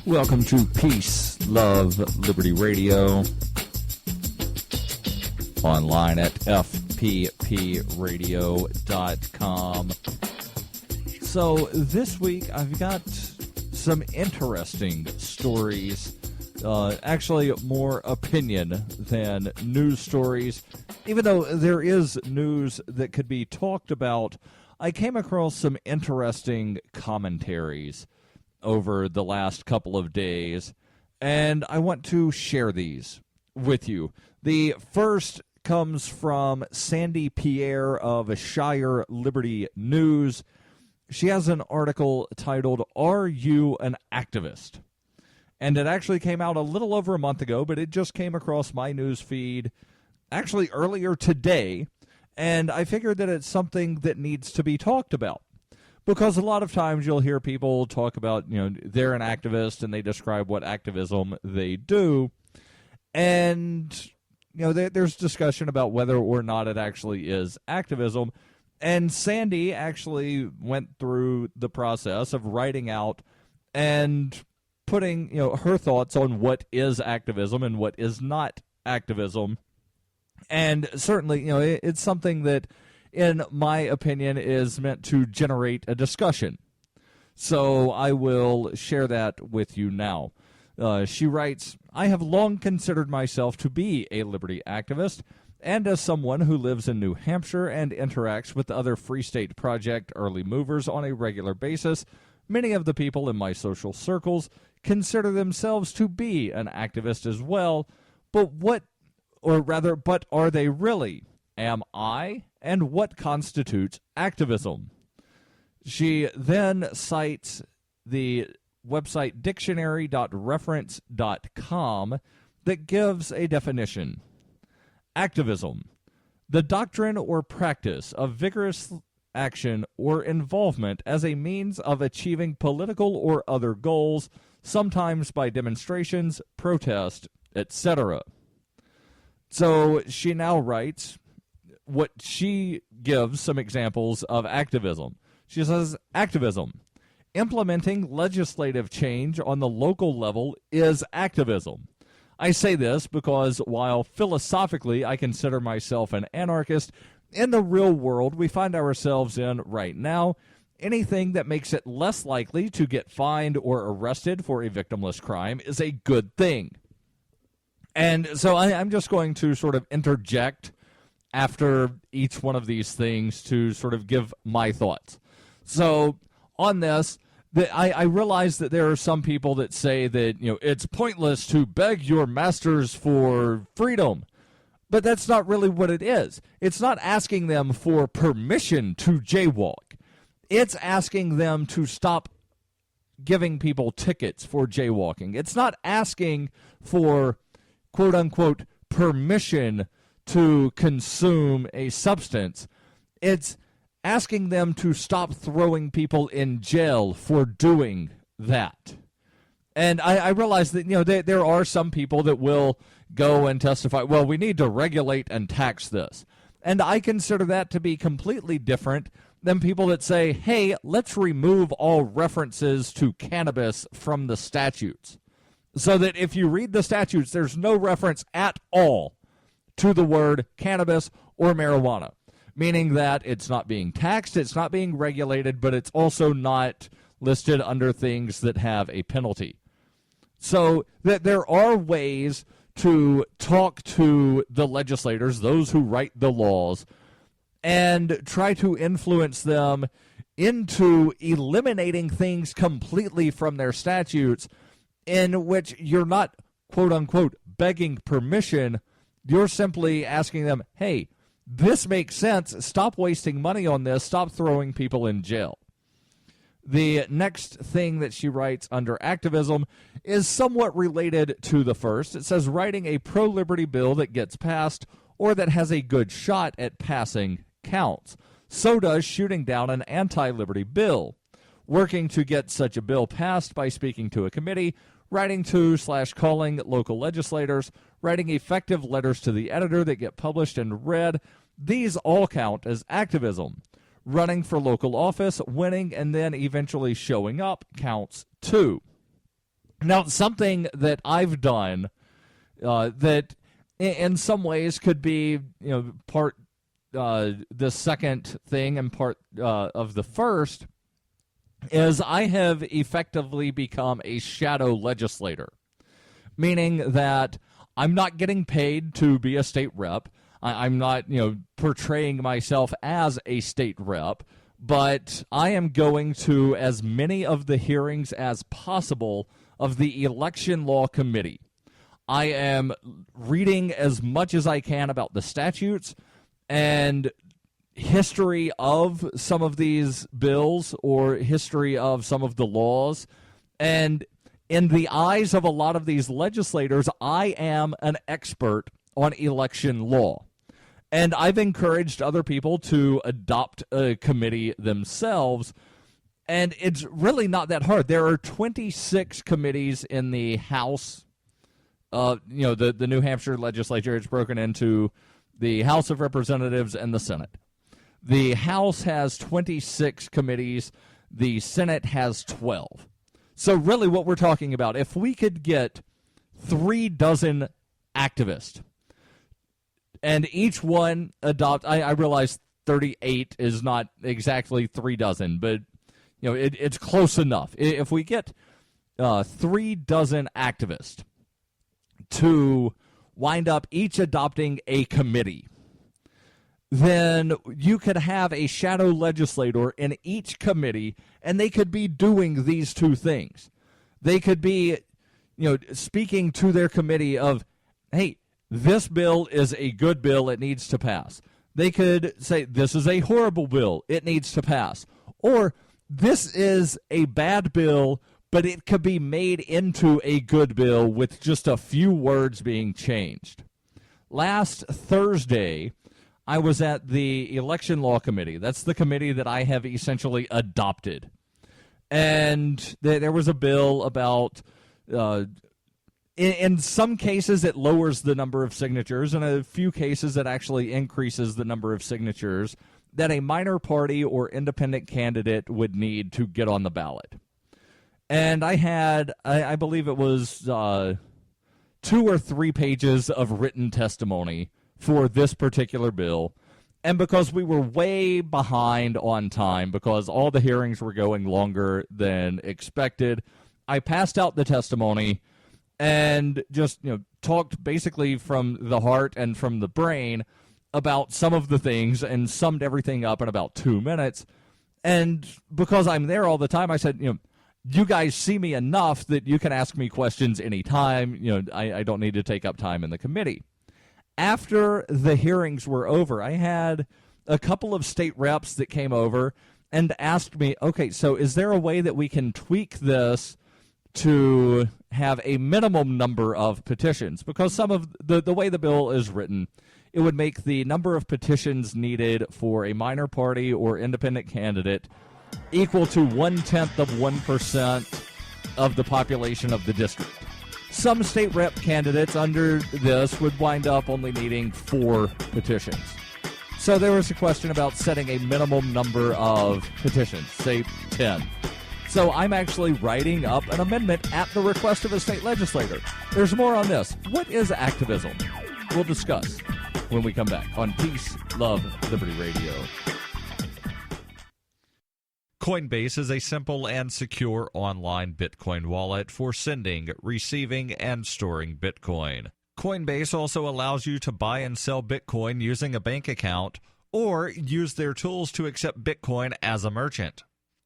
Welcome to Peace, Love, Liberty Radio. Online at fppradio.com. So this week I've got some interesting stories. Actually more opinion than news stories. Even though there is news that could be talked about, I came across some interesting commentaries over the last couple of days, and I want to share these with you. The first comes from Sandy Pierre of Shire Liberty News. She has an article titled, "Are You an Activist?" And it actually came out a little over a month ago, but it just came across my news feed actually earlier today, and I figured that it's something that needs to be talked about. Because a lot of times you'll hear people talk about, they're an activist and they describe what activism they do. And, there's discussion about whether or not it actually is activism. And Sandy actually went through the process of writing out and putting, her thoughts on what is activism and what is not activism. And certainly, it's something that, in my opinion, is meant to generate a discussion. So I will share that with you now. She writes, "I have long considered myself to be a liberty activist, and as someone who lives in New Hampshire and interacts with other Free State Project early movers on a regular basis, many of the people in my social circles consider themselves to be an activist as well, but are they really? Am I? And what constitutes activism?" She then cites the website dictionary.reference.com that gives a definition. Activism, the doctrine or practice of vigorous action or involvement as a means of achieving political or other goals, sometimes by demonstrations, protest, etc. So she now writes what she gives some examples of activism. She says, activism, implementing legislative change on the local level is activism. I say this because while philosophically I consider myself an anarchist, in the real world we find ourselves in right now, anything that makes it less likely to get fined or arrested for a victimless crime is a good thing. And so I'm just going to sort of interject after each one of these things to sort of give my thoughts. So on this, I realize that there are some people that say that, it's pointless to beg your masters for freedom. But that's not really what it is. It's not asking them for permission to jaywalk. It's asking them to stop giving people tickets for jaywalking. It's not asking for, quote-unquote, permission to consume a substance. It's asking them to stop throwing people in jail for doing that. And I realize that, there are some people that will go and testify, well, we need to regulate and tax this. And I consider that to be completely different than people that say, hey, let's remove all references to cannabis from the statutes. So that if you read the statutes, there's no reference at all to the word cannabis or marijuana, meaning that it's not being taxed, it's not being regulated, but it's also not listed under things that have a penalty. So that there are ways to talk to the legislators, those who write the laws, and try to influence them into eliminating things completely from their statutes, in which you're not, quote-unquote, begging permission. You're simply asking them, hey, this makes sense. Stop wasting money on this. Stop throwing people in jail. The next thing that she writes under activism is somewhat related to the first. It says writing a pro-liberty bill that gets passed or that has a good shot at passing counts. So does shooting down an anti-liberty bill. Working to get such a bill passed by speaking to a committee, writing to/calling local legislators, writing effective letters to the editor that get published and read. These all count as activism. Running for local office, winning, and then eventually showing up counts too. Now, something that I've done that in some ways could be, part the second thing and part of the first, is I have effectively become a shadow legislator, meaning that I'm not getting paid to be a state rep. I'm not, portraying myself as a state rep, but I am going to as many of the hearings as possible of the Election Law Committee. I am reading as much as I can about the statutes and history of some of these bills or history of some of the laws. And in the eyes of a lot of these legislators, I am an expert on election law. And I've encouraged other people to adopt a committee themselves, and it's really not that hard. There are 26 committees in the House. The New Hampshire legislature. It's broken into the House of Representatives and the Senate. The House has 26 committees. The Senate has 12. So really what we're talking about, if we could get 36 activists, and each one adopt, I realize 38 is not exactly 36, but it's close enough. If we get 36 activists to wind up each adopting a committee, then you could have a shadow legislator in each committee, and they could be doing these two things. They could be, speaking to their committee of, hey, this bill is a good bill, it needs to pass. They could say, this is a horrible bill, it needs to pass. Or, this is a bad bill, but it could be made into a good bill with just a few words being changed. Last Thursday, I was at the Election Law Committee. That's the committee that I have essentially adopted. And there was a bill about, in some cases it lowers the number of signatures, in a few cases it actually increases the number of signatures that a minor party or independent candidate would need to get on the ballot. And I had, I believe it was 2 or 3 pages of written testimony for this particular bill. And because we were way behind on time, because all the hearings were going longer than expected, I passed out the testimony and just talked basically from the heart and from the brain about some of the things and summed everything up in about 2 minutes. And because I'm there all the time, I said, you guys see me enough that you can ask me questions anytime. I don't need to take up time in the committee. After the hearings were over, I had a couple of state reps that came over and asked me, okay, so is there a way that we can tweak this to have a minimum number of petitions? Because some of the way the bill is written, it would make the number of petitions needed for a minor party or independent candidate equal to 0.1% of the population of the district. Some state rep candidates under this would wind up only needing 4 petitions. So there was a question about setting a minimum number of petitions, say 10. So I'm actually writing up an amendment at the request of a state legislator. There's more on this. What is activism? We'll discuss when we come back on Peace, Love, Liberty Radio. Coinbase is a simple and secure online Bitcoin wallet for sending, receiving, and storing Bitcoin. Coinbase also allows you to buy and sell Bitcoin using a bank account or use their tools to accept Bitcoin as a merchant.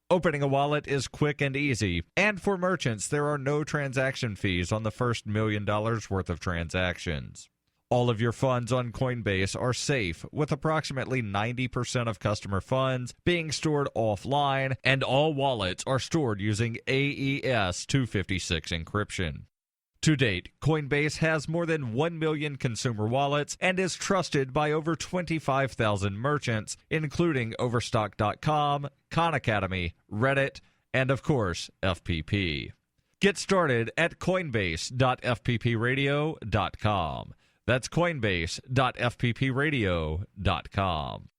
Opening a wallet is quick and easy, and for merchants, there are no transaction fees on the first $1 million worth of transactions. All of your funds on Coinbase are safe, with approximately 90% of customer funds being stored offline, and all wallets are stored using AES 256 encryption. To date, Coinbase has more than 1 million consumer wallets and is trusted by over 25,000 merchants, including Overstock.com, Khan Academy, Reddit, and of course, FPP. Get started at coinbase.fppradio.com. That's coinbase.fppradio.com.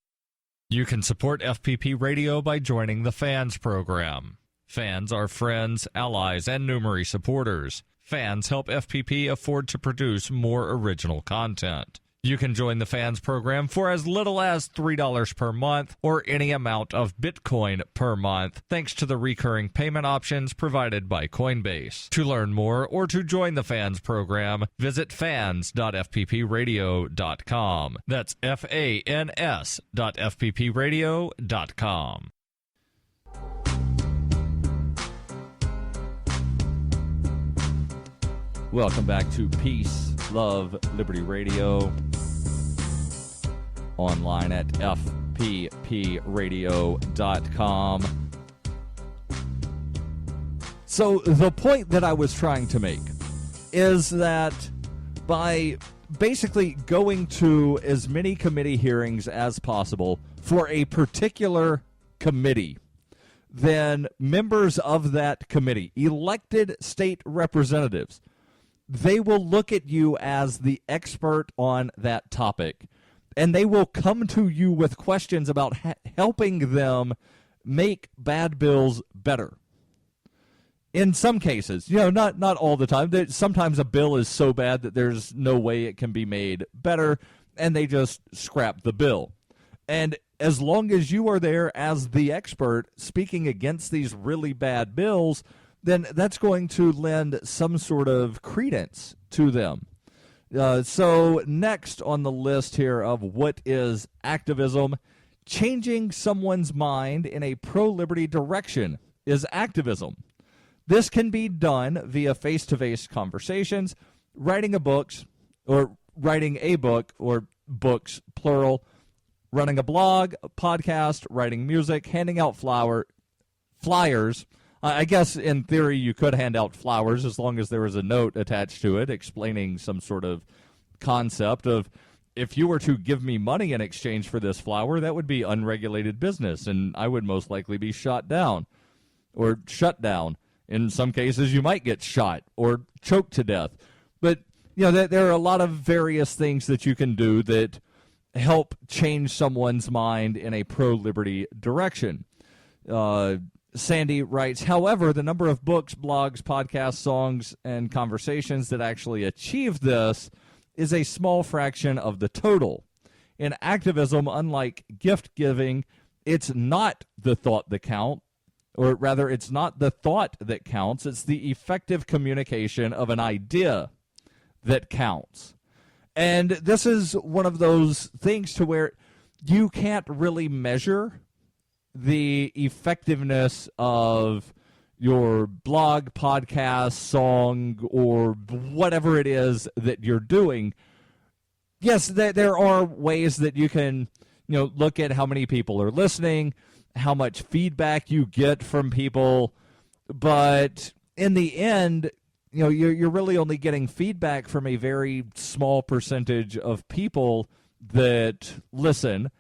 You can support FPP Radio by joining the Fans program. Fans are friends, allies, and Numery supporters. Fans help FPP afford to produce more original content. You can join the Fans program for as little as $3 per month or any amount of Bitcoin per month, thanks to the recurring payment options provided by Coinbase. To learn more or to join the Fans program, visit fans.fppradio.com. That's FANS.fppradio.com. Welcome back to Peace, Love, Liberty Radio, online at fppradio.com. So the point that I was trying to make is that by basically going to as many committee hearings as possible for a particular committee, then members of that committee, elected state representatives, they will look at you as the expert on that topic, and they will come to you with questions about helping them make bad bills better. In some cases, not all the time. Sometimes a bill is so bad that there's no way it can be made better, and they just scrap the bill. And as long as you are there as the expert speaking against these really bad bills, then that's going to lend some sort of credence to them. So next on the list here of what is activism, changing someone's mind in a pro-liberty direction is activism. This can be done via face-to-face conversations, writing a book, or books, plural, running a blog, a podcast, writing music, handing out flyers. I guess in theory you could hand out flowers as long as there was a note attached to it explaining some sort of concept of, if you were to give me money in exchange for this flower, that would be unregulated business, and I would most likely be shot down or shut down. In some cases, you might get shot or choked to death. But there are a lot of various things that you can do that help change someone's mind in a pro-liberty direction. Sandy writes, however, the number of books, blogs, podcasts, songs, and conversations that actually achieve this is a small fraction of the total. In activism, unlike gift giving, it's not the thought that counts, or rather, it's not the thought that counts, it's the effective communication of an idea that counts. And this is one of those things to where you can't really measure the effectiveness of your blog, podcast, song, or whatever it is that you're doing. Yes, there are ways that you can, look at how many people are listening, how much feedback you get from people, but in the end, you're really only getting feedback from a very small percentage of people that listen.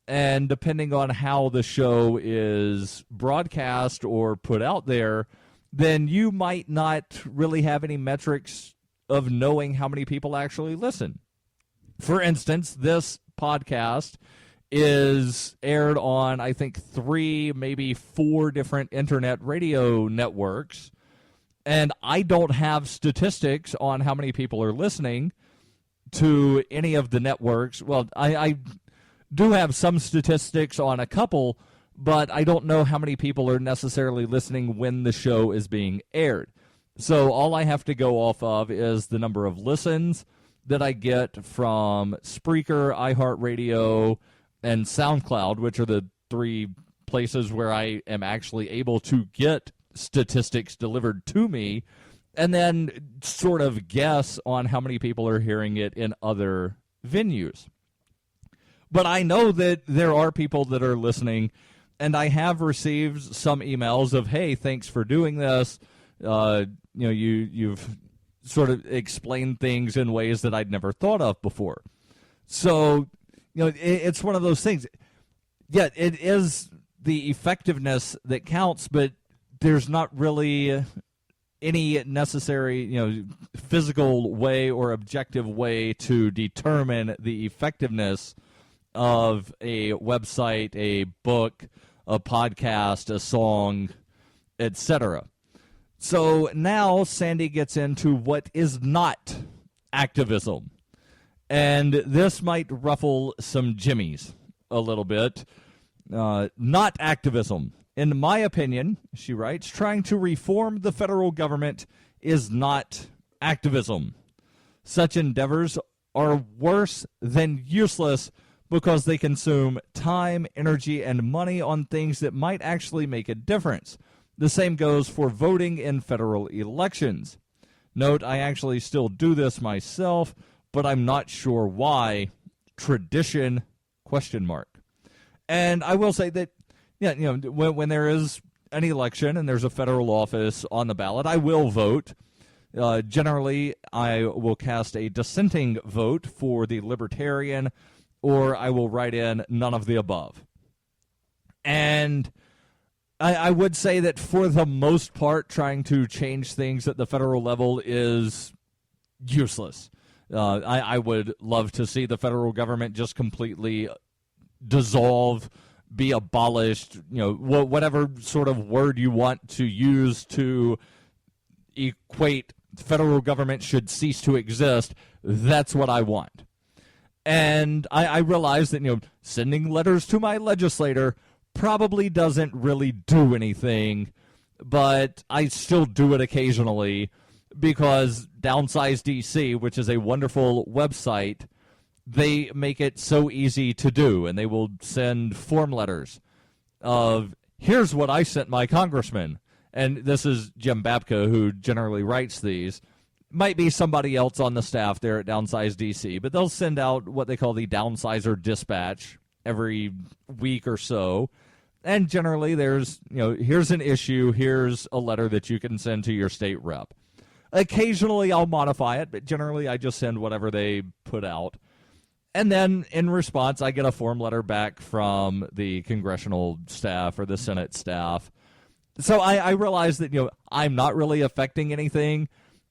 And depending on how the show is broadcast or put out there, then you might not really have any metrics of knowing how many people actually listen. For instance, this podcast is aired on, I think, 3, maybe 4 different internet radio networks. And I don't have statistics on how many people are listening to any of the networks. Well, I do have some statistics on a couple, but I don't know how many people are necessarily listening when the show is being aired. So all I have to go off of is the number of listens that I get from Spreaker, iHeartRadio, and SoundCloud, which are the 3 places where I am actually able to get statistics delivered to me, and then sort of guess on how many people are hearing it in other venues. But I know that there are people that are listening, and I have received some emails of, hey, thanks for doing this. You've sort of explained things in ways that I'd never thought of before. So, it's one of those things. Yeah, it is the effectiveness that counts, but there's not really any necessary, physical way or objective way to determine the effectiveness of a website, a book, a podcast, a song, etc. So now Sandy gets into what is not activism. And this might ruffle some jimmies a little bit. Not activism. In my opinion, she writes, trying to reform the federal government is not activism. Such endeavors are worse than useless because they consume time, energy, and money on things that might actually make a difference. The same goes for voting in federal elections. Note, I actually still do this myself, but I'm not sure why. Tradition, ? And I will say that, when there is an election and there's a federal office on the ballot, I will vote. Generally, I will cast a dissenting vote for the Libertarian, or I will write in none of the above. And I would say that for the most part, trying to change things at the federal level is useless. I would love to see the federal government just completely dissolve, be abolished, whatever sort of word you want to use to equate federal government should cease to exist. That's what I want. And I realize that, sending letters to my legislator probably doesn't really do anything, but I still do it occasionally because Downsize DC, which is a wonderful website, they make it so easy to do, and they will send form letters of, here's what I sent my congressman. And this is Jim Babka, who generally writes these. Might be somebody else on the staff there at Downsize DC, but they'll send out what they call the Downsizer Dispatch every week or so. And generally there's, here's an issue, here's a letter that you can send to your state rep. Occasionally I'll modify it, but generally I just send whatever they put out. And then in response, I get a form letter back from the congressional staff or the Senate staff. So I realize that, I'm not really affecting anything,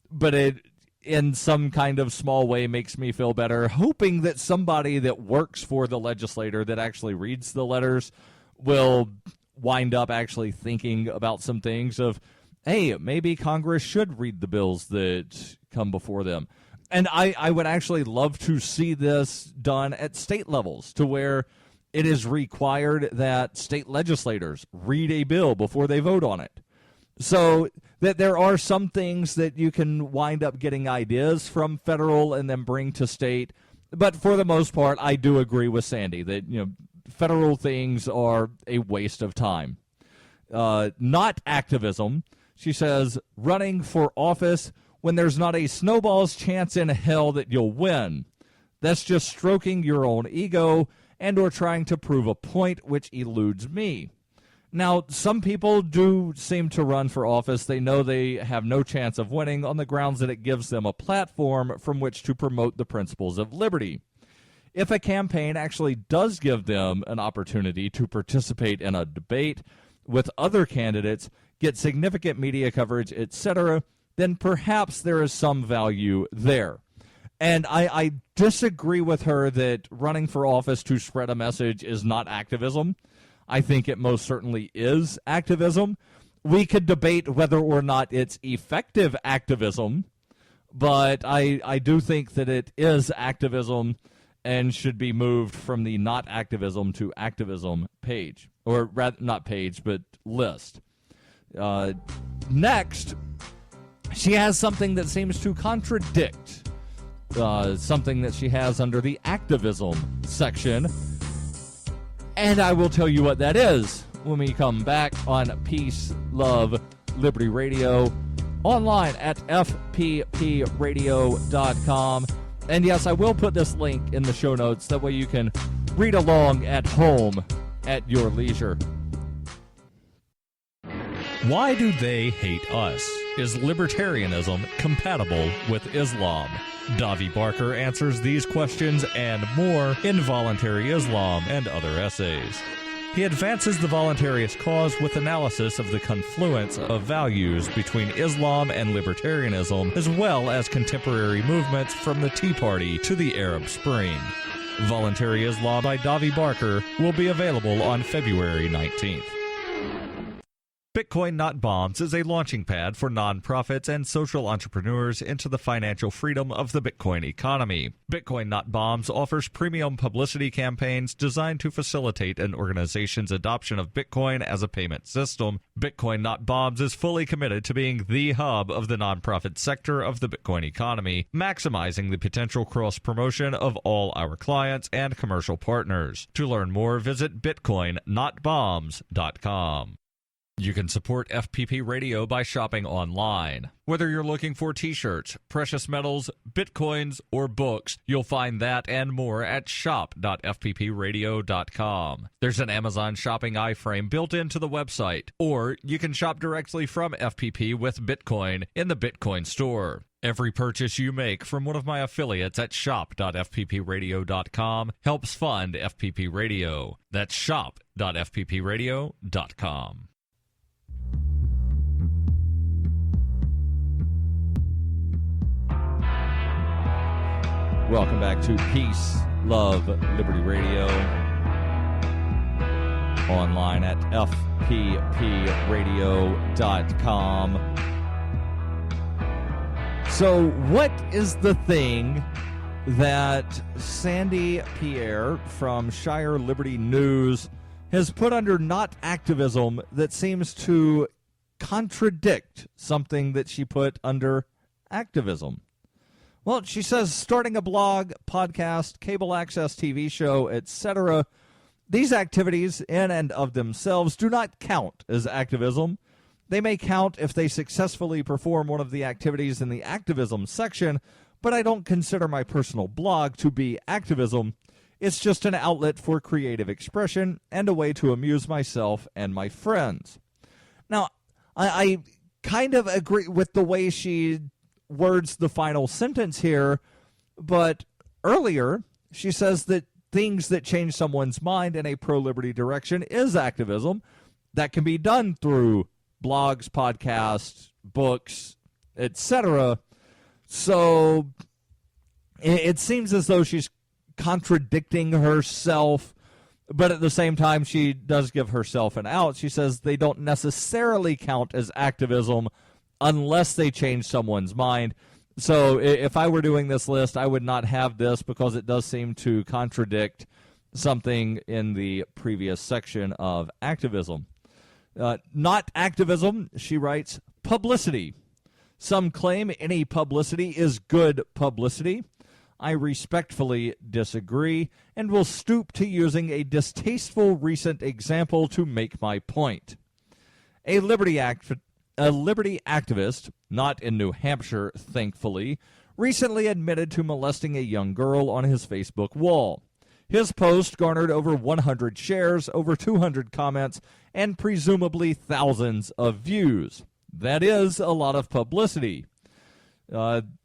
but it, in some kind of small way, makes me feel better, hoping that somebody that works for the legislator that actually reads the letters will wind up actually thinking about some things of, hey, maybe Congress should read the bills that come before them. And I would actually love to see this done at state levels, to where it is required that state legislators read a bill before they vote on it. So that there are some things that you can wind up getting ideas from federal and then bring to state. But for the most part, I do agree with Sandy that, federal things are a waste of time. Not activism. She says, running for office when there's not a snowball's chance in hell that you'll win. That's just stroking your own ego and or trying to prove a point, which eludes me. Now, some people do seem to run for office. They know they have no chance of winning on the grounds that it gives them a platform from which to promote the principles of liberty. If a campaign actually does give them an opportunity to participate in a debate with other candidates, get significant media coverage, etc., then perhaps there is some value there. And I disagree with her that running for office to spread a message is not activism. I think it most certainly is activism. We could debate whether or not it's effective activism, but I do think that it is activism and should be moved from the not activism to activism page. Or rather, not page, but list. Next, she has something that seems to contradict something that she has under the activism section. And I will tell you what that is when we come back on Peace, Love, Liberty Radio, online at fppradio.com. And yes, I will put this link in the show notes. That way you can read along at home at your leisure. Why do they hate us? Is libertarianism compatible with Islam? Davi Barker answers these questions and more in Voluntary Islam and Other Essays. He advances the voluntarist cause with analysis of the confluence of values between Islam and libertarianism, as well as contemporary movements from the Tea Party to the Arab Spring. Voluntary Islam by Davi Barker will be available on February 19th. Bitcoin Not Bombs is a launching pad for nonprofits and social entrepreneurs into the financial freedom of the Bitcoin economy. Bitcoin Not Bombs offers premium publicity campaigns designed to facilitate an organization's adoption of Bitcoin as a payment system. Bitcoin Not Bombs is fully committed to being the hub of the nonprofit sector of the Bitcoin economy, maximizing the potential cross-promotion of all our clients and commercial partners. To learn more, visit bitcoinnotbombs.com. You can support FPP Radio by shopping online. Whether you're looking for t-shirts, precious metals, bitcoins, or books, you'll find that and more at shop.fppradio.com. There's an Amazon shopping iframe built into the website, or you can shop directly from FPP with Bitcoin in the Bitcoin store. Every purchase you make from one of my affiliates at shop.fppradio.com helps fund FPP Radio. That's shop.fppradio.com. Welcome back to Peace, Love, Liberty Radio. Online at fppradio.com. So, what is the thing that Sandy Pierre from Shire Liberty News has put under not activism that seems to contradict something that she put under activism? Well, she says starting a blog, podcast, cable access TV show, etc., these activities in and of themselves do not count as activism. They may count if they successfully perform one of the activities in the activism section, but I don't consider my personal blog to be activism. It's just an outlet for creative expression and a way to amuse myself and my friends. Now, I kind of agree with the way she words the final sentence here, but earlier she says that things that change someone's mind in a pro-liberty direction is activism that can be done through blogs, podcasts, books, etc. So it seems as though she's contradicting herself, but at the same time she does give herself an out. She says they don't necessarily count as activism unless they change someone's mind. So if I were doing this list, I would not have this because it does seem to contradict something in the previous section of activism. Not activism, she writes, publicity. Some claim any publicity is good publicity. I respectfully disagree and will stoop to using a distasteful recent example to make my point. A liberty activist, not in New Hampshire, thankfully, recently admitted to molesting a young girl on his Facebook wall. His post garnered over 100 shares, over 200 comments, and presumably thousands of views. That is a lot of publicity.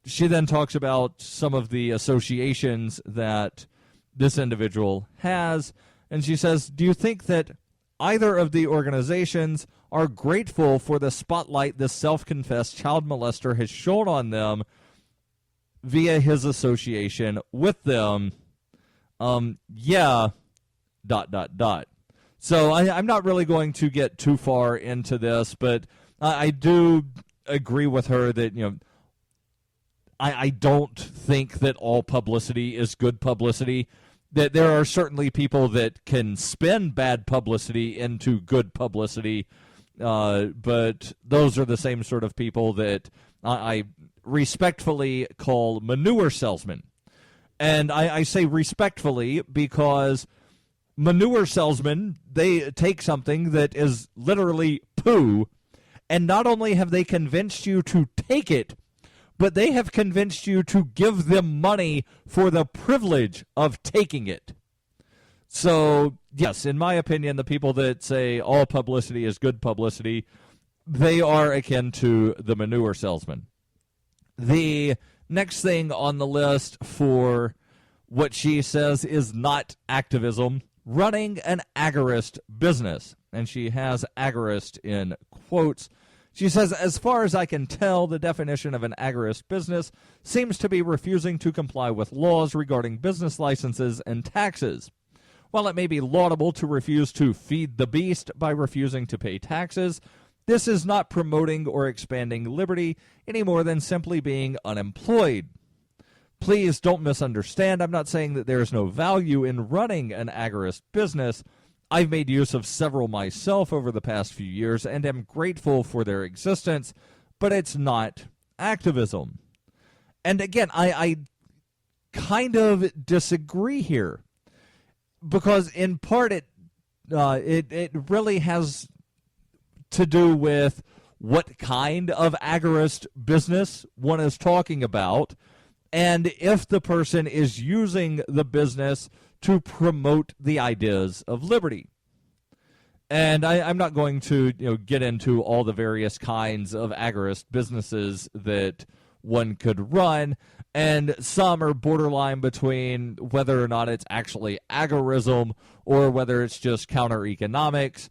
She then talks about some of the associations that this individual has, and she says, do you think that either of the organizations are grateful for the spotlight this self-confessed child molester has shown on them via his association with them? Yeah, ... So I'm not really going to get too far into this, but I do agree with her that, you know, I don't think that all publicity is good publicity. That there are certainly people that can spin bad publicity into good publicity, but those are the same sort of people that I respectfully call manure salesmen. And I say respectfully because manure salesmen, they take something that is literally poo, and not only have they convinced you to take it, but they have convinced you to give them money for the privilege of taking it. So, yes, in my opinion, the people that say all publicity is good publicity, they are akin to the manure salesman. The next thing on the list for what she says is not activism, running an agorist business. And she has agorist in quotes. She says, as far as I can tell, the definition of an agorist business seems to be refusing to comply with laws regarding business licenses and taxes. While it may be laudable to refuse to feed the beast by refusing to pay taxes, This is not promoting or expanding liberty any more than simply being unemployed. Please don't misunderstand. I'm not saying that there is no value in running an agorist business. I've made use of several myself over the past few years and am grateful for their existence, but it's not activism. And again, I kind of disagree here, because in part it really has to do with what kind of agorist business one is talking about, and if the person is using the business to promote the ideas of liberty. And I'm not going to get into all the various kinds of agorist businesses that one could run, and some are borderline between whether or not it's actually agorism or whether it's just counter-economics.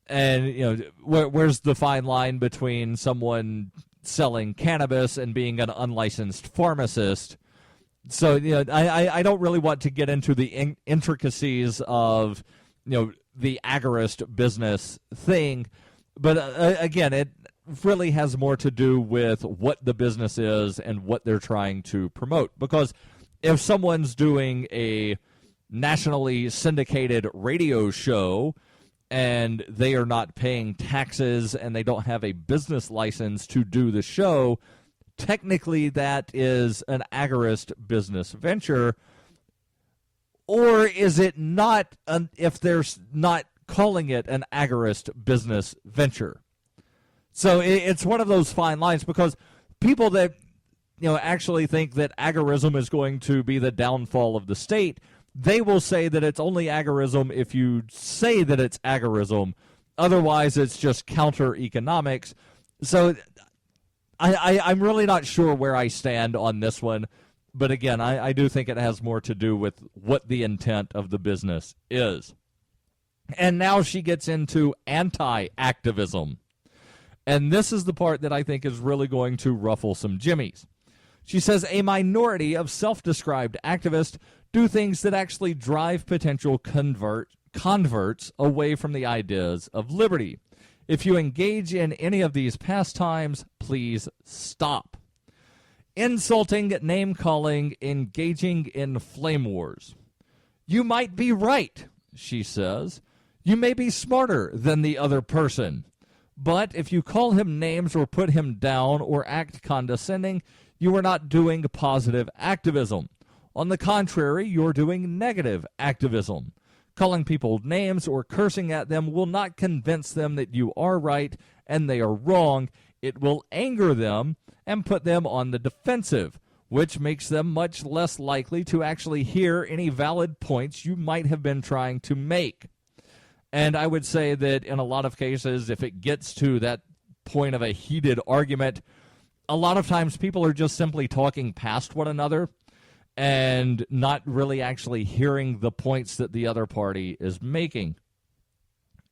And where's the fine line between someone selling cannabis and being an unlicensed pharmacist? So I don't really want to get into the intricacies of the agorist business thing, but again, it really has more to do with what the business is and what they're trying to promote. Because if someone's doing a nationally syndicated radio show and they are not paying taxes and they don't have a business license to do the show, technically that is an agorist business venture. Or is it not, if they're not calling it an agorist business venture? So it's one of those fine lines, because people that actually think that agorism is going to be the downfall of the state, they will say that it's only agorism if you say that it's agorism. Otherwise, it's just counter-economics. So I'm really not sure where I stand on this one. But again, I do think it has more to do with what the intent of the business is. And now she gets into anti-activism. And this is the part that I think is really going to ruffle some jimmies. She says a minority of self-described activists do things that actually drive potential converts away from the ideas of liberty. If you engage in any of these pastimes, please stop. Insulting, name-calling, engaging in flame wars. You might be right, she says. You may be smarter than the other person. But if you call him names or put him down or act condescending, you are not doing positive activism. On the contrary, you're doing negative activism. Calling people names or cursing at them will not convince them that you are right and they are wrong. It will anger them and put them on the defensive, which makes them much less likely to actually hear any valid points you might have been trying to make. And I would say that in a lot of cases, if it gets to that point of a heated argument, a lot of times people are just simply talking past one another and not really actually hearing the points that the other party is making.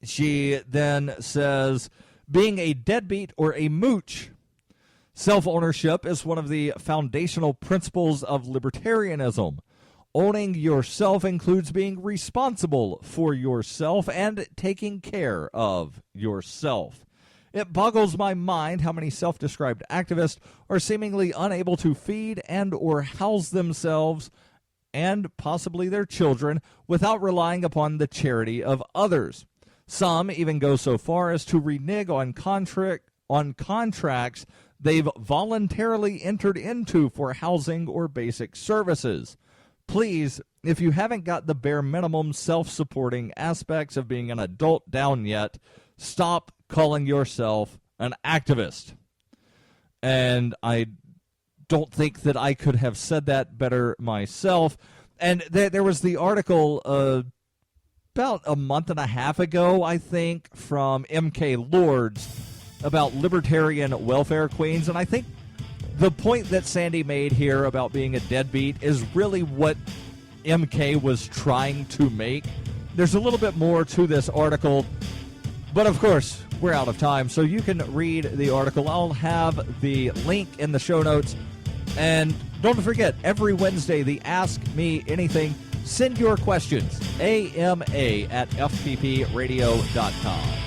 She then says, being a deadbeat or a mooch. Self-ownership is one of the foundational principles of libertarianism. Owning yourself includes being responsible for yourself and taking care of yourself. It boggles my mind how many self-described activists are seemingly unable to feed and or house themselves and possibly their children without relying upon the charity of others. Some even go so far as to renege on contracts they've voluntarily entered into for housing or basic services. Please, if you haven't got the bare minimum self-supporting aspects of being an adult down yet, stop calling yourself an activist. And I don't think that I could have said that better myself. And there was the article about a month and a half ago, I think, from M.K. Lords about libertarian welfare queens. And I think the point that Sandy made here about being a deadbeat is really what MK was trying to make. There's a little bit more to this article, but of course, we're out of time, so you can read the article. I'll have the link in the show notes. And don't forget, every Wednesday, the Ask Me Anything. Send your questions, ama@fppradio.com.